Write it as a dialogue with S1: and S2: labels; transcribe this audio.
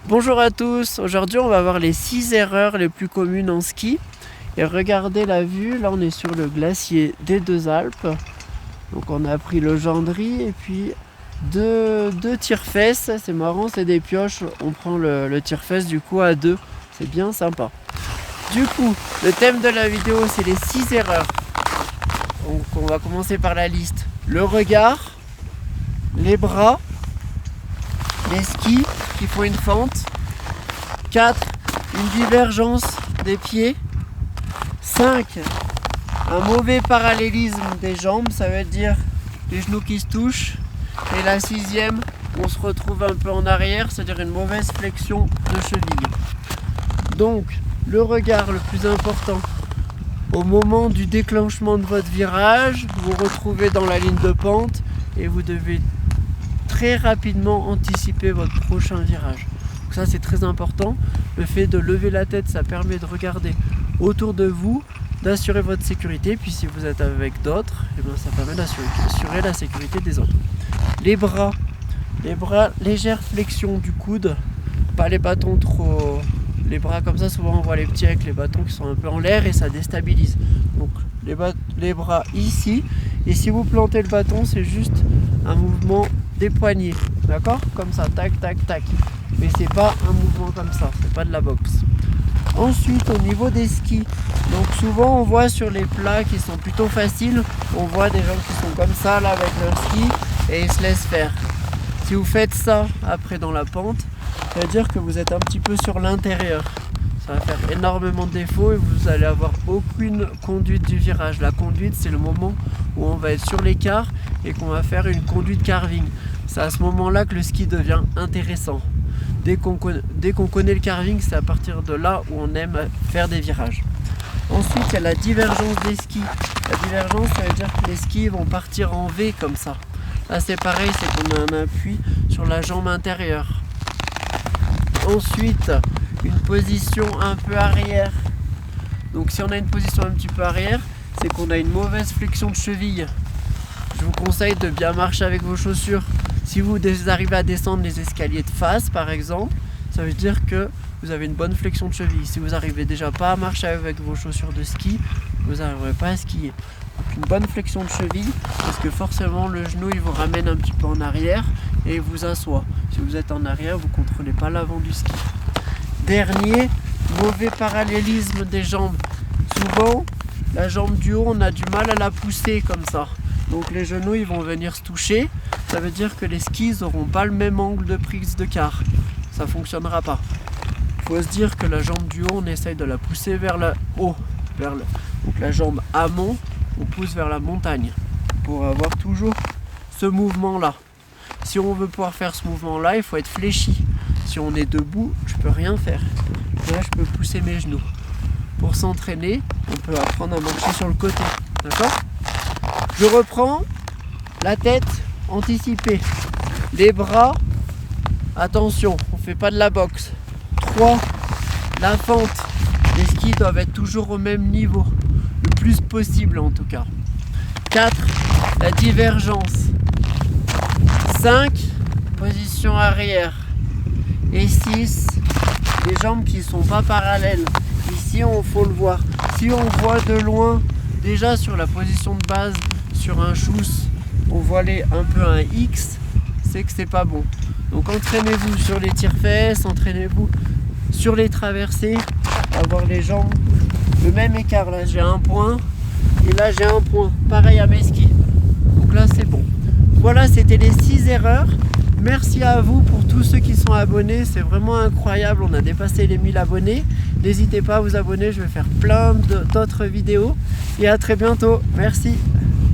S1: Bonjour à tous, aujourd'hui on va voir les 6 erreurs les plus communes en ski. Et regardez la vue, là on est sur le glacier des Deux Alpes. Donc on a pris le Gendry et puis deux tire-fesses, c'est marrant, c'est des pioches. On prend le tire-fesse du coup à deux, c'est bien sympa. Du coup, le thème de la vidéo c'est les 6 erreurs. Donc on va commencer par la liste. Le regard, les bras, les skis qui font une fente, 4. Une divergence des pieds, 5. Un mauvais parallélisme des jambes, ça veut dire les genoux qui se touchent, et la 6e, on se retrouve un peu en arrière, c'est-à-dire une mauvaise flexion de cheville. Donc le regard le plus important, au moment du déclenchement de votre virage, vous vous retrouvez dans la ligne de pente et vous devez très rapidement anticiper votre prochain virage. Donc ça c'est très important. Le fait de lever la tête, ça permet de regarder autour de vous, d'assurer votre sécurité. Puis si vous êtes avec d'autres, ça permet d'assurer la sécurité des autres. Les bras, légère flexion du coude, pas les bâtons trop. Les bras comme ça, souvent on voit les petits avec les bâtons qui sont un peu en l'air et ça déstabilise. Donc les bras ici, et si vous plantez le bâton, c'est juste un mouvement des poignets, d'accord? Comme ça, tac, tac, tac. Mais c'est pas un mouvement comme ça, c'est pas de la boxe. Ensuite, au niveau des skis, donc souvent on voit sur les plats qui sont plutôt faciles, on voit des gens qui sont comme ça là avec leur ski et ils se laissent faire. Si vous faites ça après dans la pente, ça veut dire que vous êtes un petit peu sur l'intérieur. Ça va faire énormément de défauts et vous allez avoir aucune conduite du virage. La conduite, c'est le moment où on va être sur l'écart et qu'on va faire une conduite carving. C'est à ce moment-là que le ski devient intéressant. Dès qu'on connaît le carving, c'est à partir de là où on aime faire des virages. Ensuite, il y a la divergence des skis. La divergence, ça veut dire que les skis vont partir en V comme ça. Là, c'est pareil, c'est qu'on a un appui sur la jambe intérieure. Ensuite, une position un peu arrière. Donc si on a une position un petit peu arrière, c'est qu'on a une mauvaise flexion de cheville. Je vous conseille de bien marcher avec vos chaussures. Si vous arrivez à descendre les escaliers de face par exemple, ça veut dire que vous avez une bonne flexion de cheville. Si vous n'arrivez déjà pas à marcher avec vos chaussures de ski, vous n'arriverez pas à skier. Donc une bonne flexion de cheville, parce que forcément le genou il vous ramène un petit peu en arrière et il vous assoit. Si vous êtes en arrière, vous ne contrôlez pas l'avant du ski. Dernier, mauvais parallélisme des jambes. Souvent, la jambe du haut, on a du mal à la pousser comme ça. Donc les genoux, ils vont venir se toucher. Ça veut dire que les skis n'auront pas le même angle de prise de quart. Ça ne fonctionnera pas. Il faut se dire que la jambe du haut, on essaye de la pousser vers le haut. Donc la jambe amont, on pousse vers la montagne. Pour avoir toujours ce mouvement-là. Si on veut pouvoir faire ce mouvement-là, il faut être fléchi. Si on est debout, je peux rien faire. Là, je peux pousser mes genoux. Pour s'entraîner, on peut apprendre à marcher sur le côté. D'accord? Je reprends. La tête, anticipée. Les bras, attention, on ne fait pas de la boxe. 3. La fente. Les skis doivent être toujours au même niveau. Le plus possible en tout cas. 4. La divergence. 5. Position arrière. Et 6, les jambes qui ne sont pas parallèles. Ici, faut le voir. Si on voit de loin, déjà sur la position de base, sur un chousse, on voit un peu un X, c'est que c'est pas bon. Donc entraînez-vous sur les tire-fesses, entraînez-vous sur les traversées, avoir les jambes le même écart. Là, j'ai un point et là, j'ai un point. Pareil à mes skis. Donc là, c'est bon. Voilà, c'était les 6 erreurs. Merci à vous pour tous ceux qui sont abonnés, c'est vraiment incroyable, on a dépassé les 1000 abonnés. N'hésitez pas à vous abonner, je vais faire plein d'autres vidéos et à très bientôt. Merci.